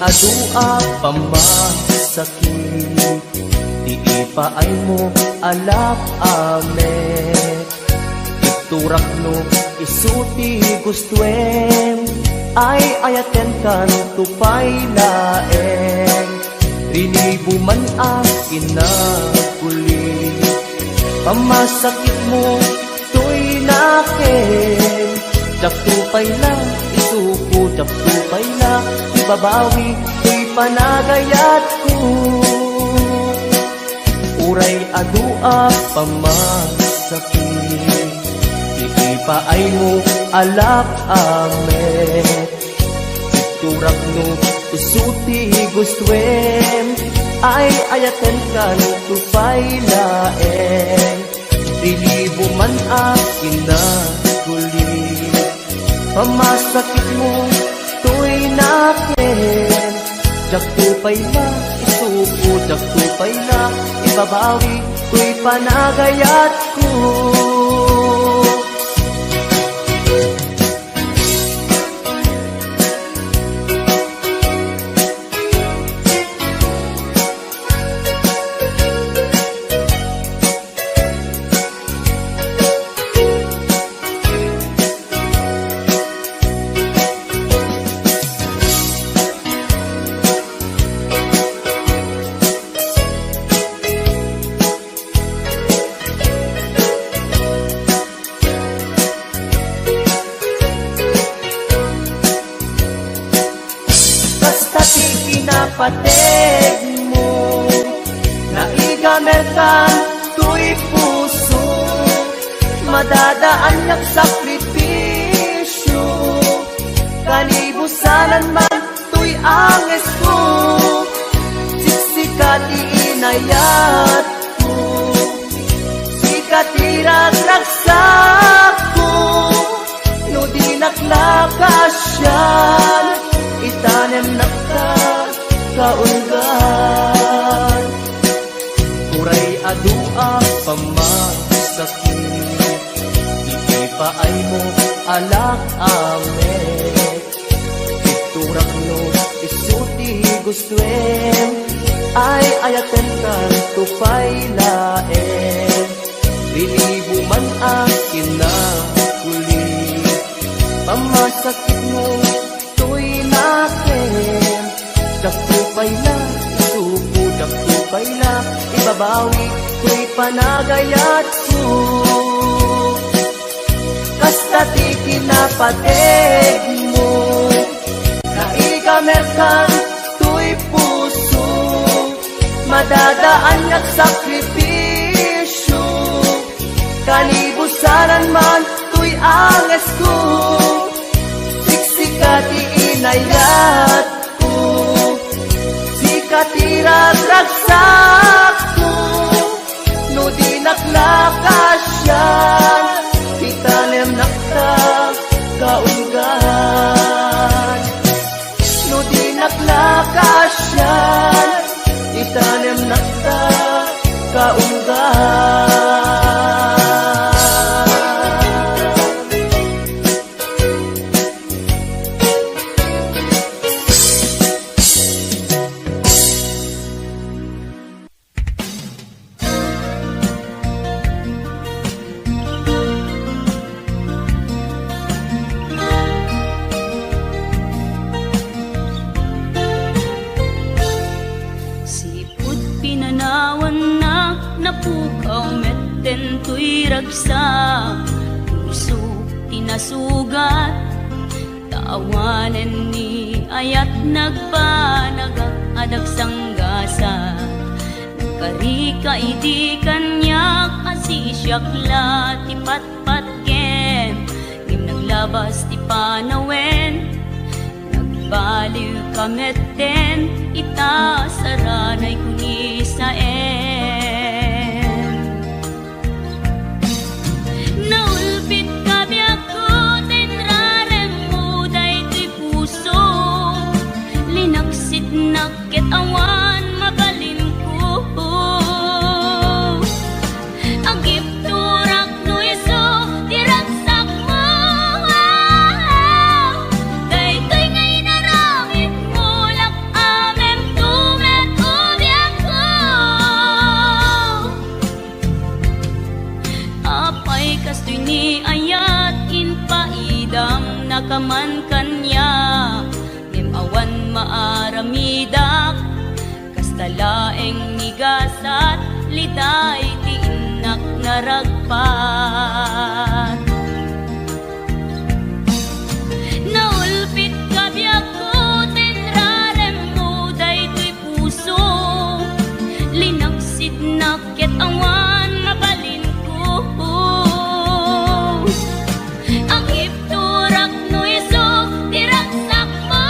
adua pamasakit, di ipaay mo alap ame. Iturak no isuti gustuem, ay ayaten kan tupay laeng. Rinibo man akin na kuli, pamasakit mo to'y nakin. Jaktupay na isuko, jaktupay na ibabawi, to'y panagayat ko. Uray adua pamasakit, iipaay mo alap amet. Turak no isuti gustuem, ay ayaten kan tupay laeng. Rilibo man akin na kuli, pamasakit mo to'y nakin. Jaktupay na isuko, jaktupay na ibabawi, to'y panagayat ko. Pateg mo, naigamerkan to'y puso, madadaan ng sakripisyo. Kanibusanan man to'y anges ko, siksikat iinayat ko, sikat iragraksak ko, no di naklakasyan, itanem nakta kaulgan. Uray adua pamasakit, iipaay mo alak amet. Iturak no isuti gustuem, ay ayaten kan tupay laeng. Rinibo man akin na kuli, pamasakit mo to'y nakin. Jaktupay na isuko, jaktupay na ibabawi, to'y panagayat ko. Kastati kinapateg mo, naigamerkan to'y puso, madadaan ng sakripisyo. Kanibusanan man to'y anges ko, siksikat iinayat ko, katiragraksak ko, no di naklakasyan, itanem nakta kaulgan. No di naklakasyan, itanem nakta kaulgan. Ragsak, puso tinasugat, taawanen ni ayat nagpanagak adag sanggasa. Nagkarika idi kanyak asisyak ti patpatken, ngim naglabas ti panawen, nagbaliw kametten, itasaranay kuni sa naulpit kabi ako, tenrarem mo daytoy puso, linaksit nakit awan mabalin ko. Agip turak no iso, diragsak mo, daytoy ngay naramit mo lak bigas at liday ti inak naragpat. Naulpit ka biyak ko tenrarem mo daytoy puso, linaksid na ket awan mabalin ko. Ang ipturak no iso tiraksak mo,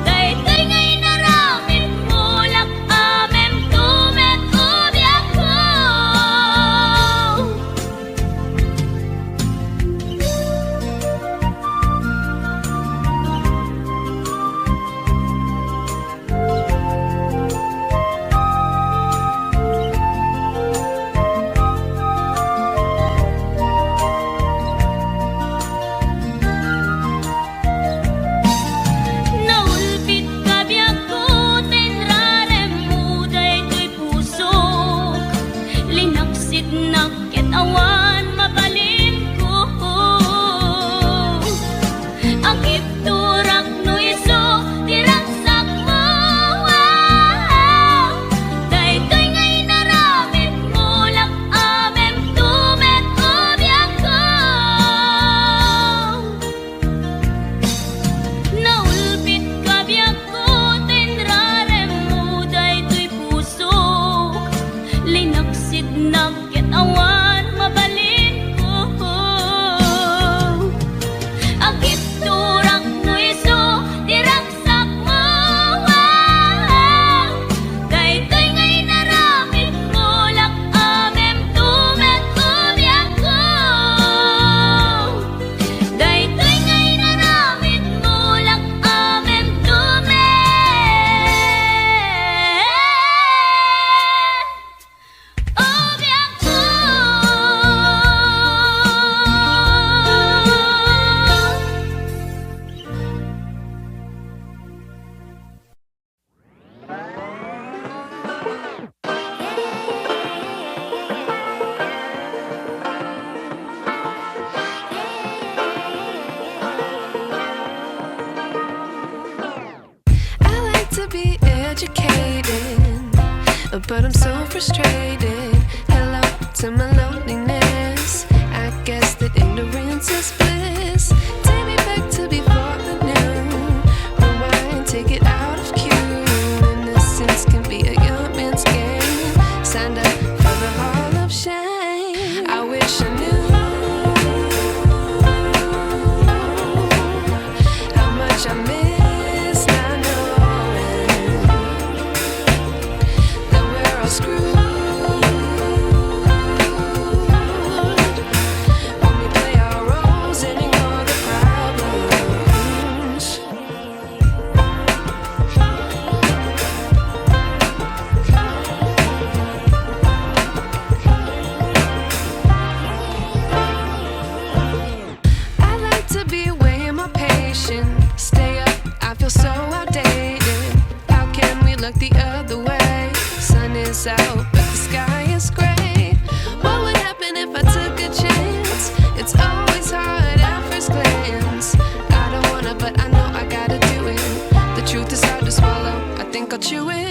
daytoy ngay naramit mo lak amem tumet ubyak ko. Naulpit ka biyak ko tenrarem mo daytoy puso, linaksid na ket awan mabalin ko. Ang ipturak no iso tiraksak mo, daytoy ngay naramit mo lak amem tumet ubyak ko. Naulpit ka biyak ko tenrarem mo daytoy puso, linaksid na ket awan mabalin ko. Ang ipturak no iso tiraksak mo, daytoy ngay naramit mo lak amem tumet ubyak ko. Daytoy ngay naramit mo lak amem tumet ubyak ko. I like to be educated, but I'm so frustrated. Hello to my loneliness. I guess that ignorance is bliss. Take me back to before the new. Rewind, take it out of cue. Innocence can be a young man's game. Signed up for the hall of shame. I wish I knew how much I miss not knowing that we're all screwed when we play our roles and ignore the problems. I like to be away in my patience. Stay up, I feel so outdated. How can we look the other way? Sun is out, but the sky is gray. What would happen if I took a chance? It's always hard at first glance. I don't wanna, but I know I gotta do it. The truth is hard to swallow, I think I'll chew it.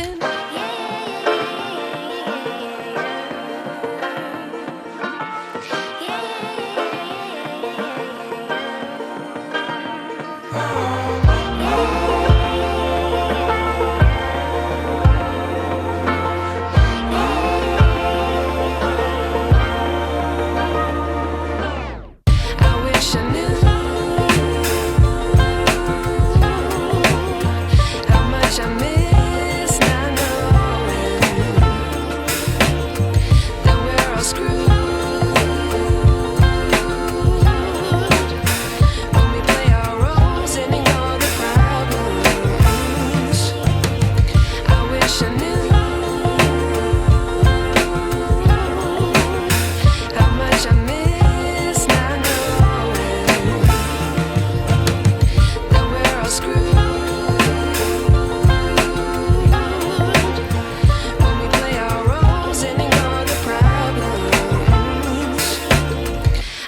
I wish I knew how much I miss not knowing that we're all screwed when we play our roles and ignore the problems. I wish I knew how much I miss not knowing that we're all screwed when we play our roles and ignore the problems.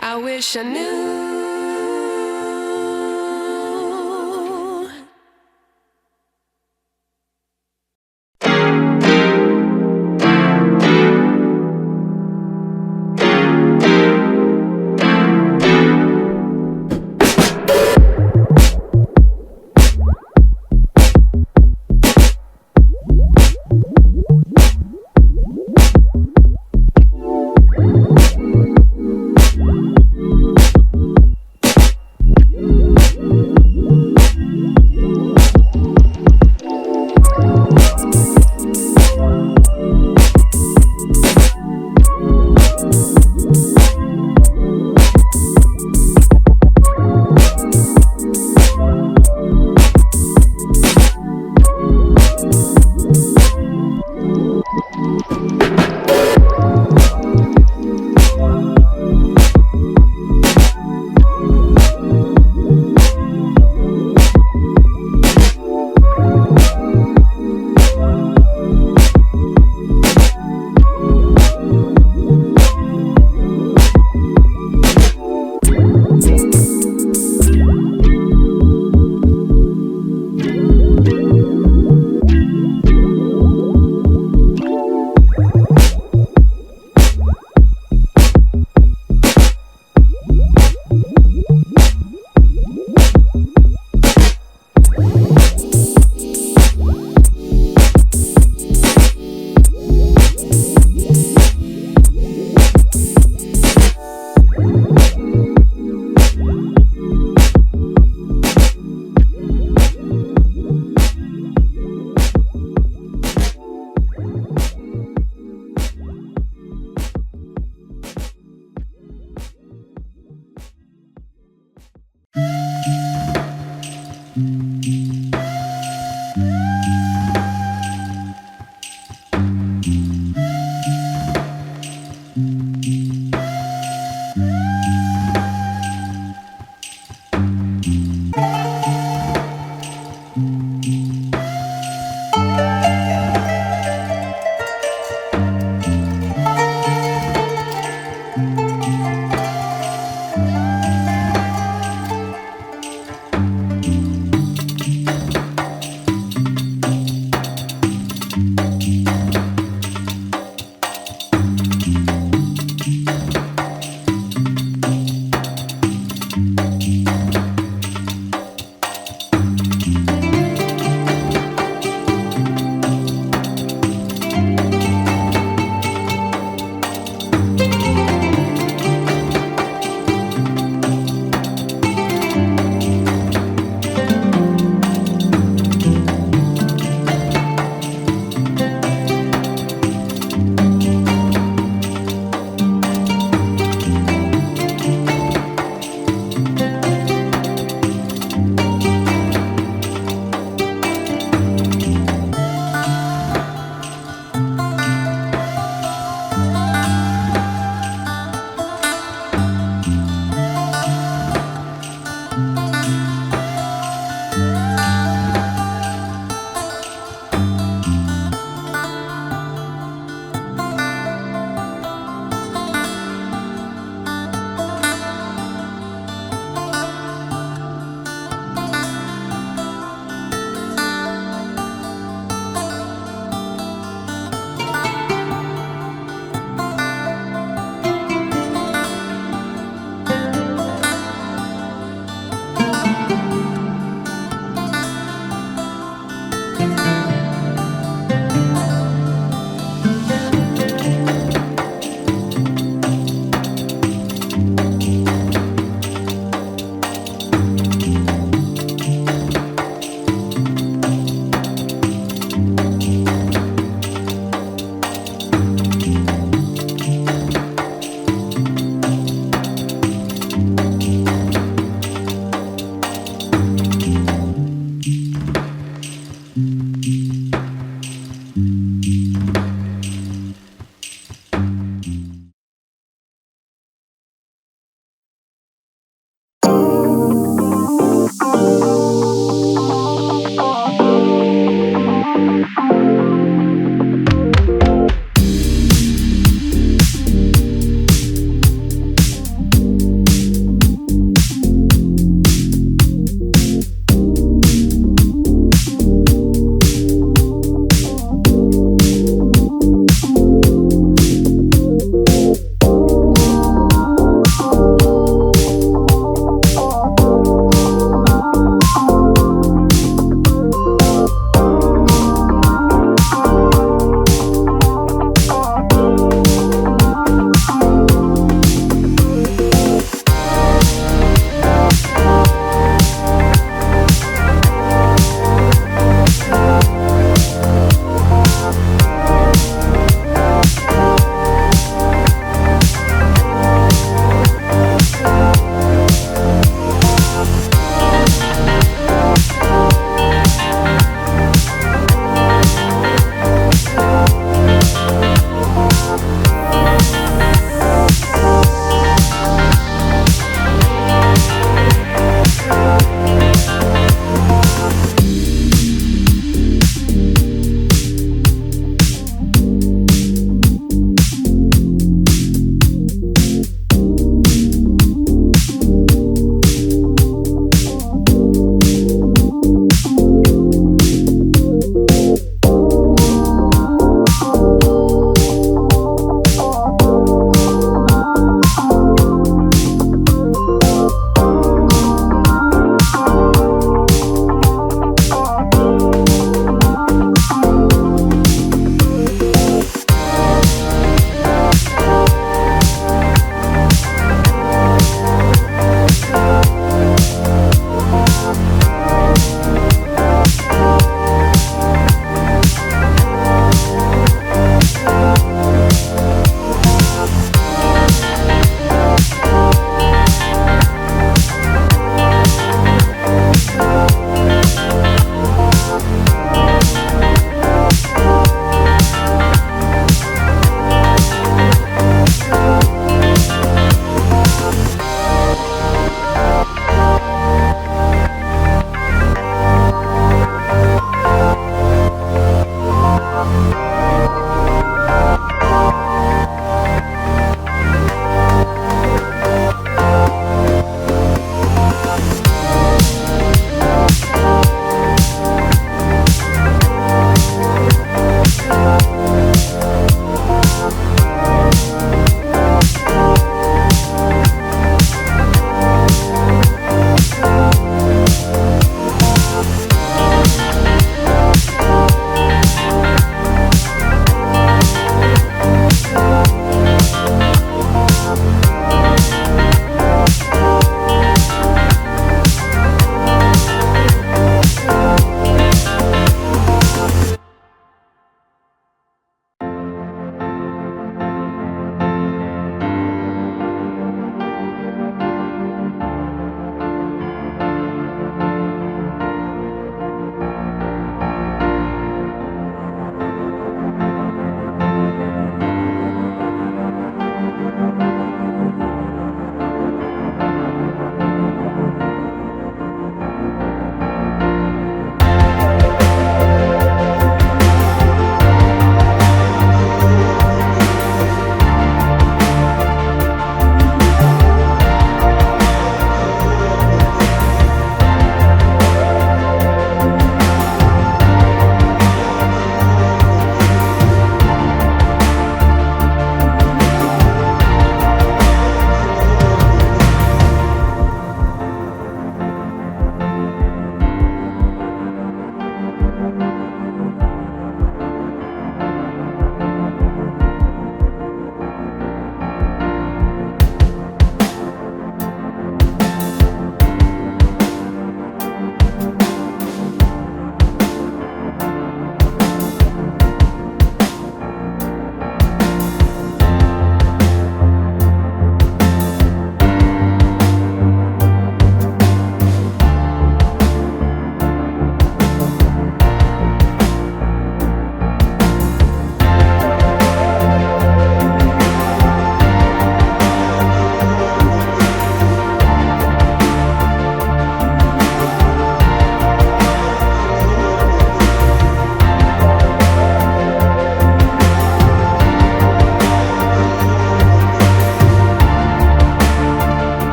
I wish I knew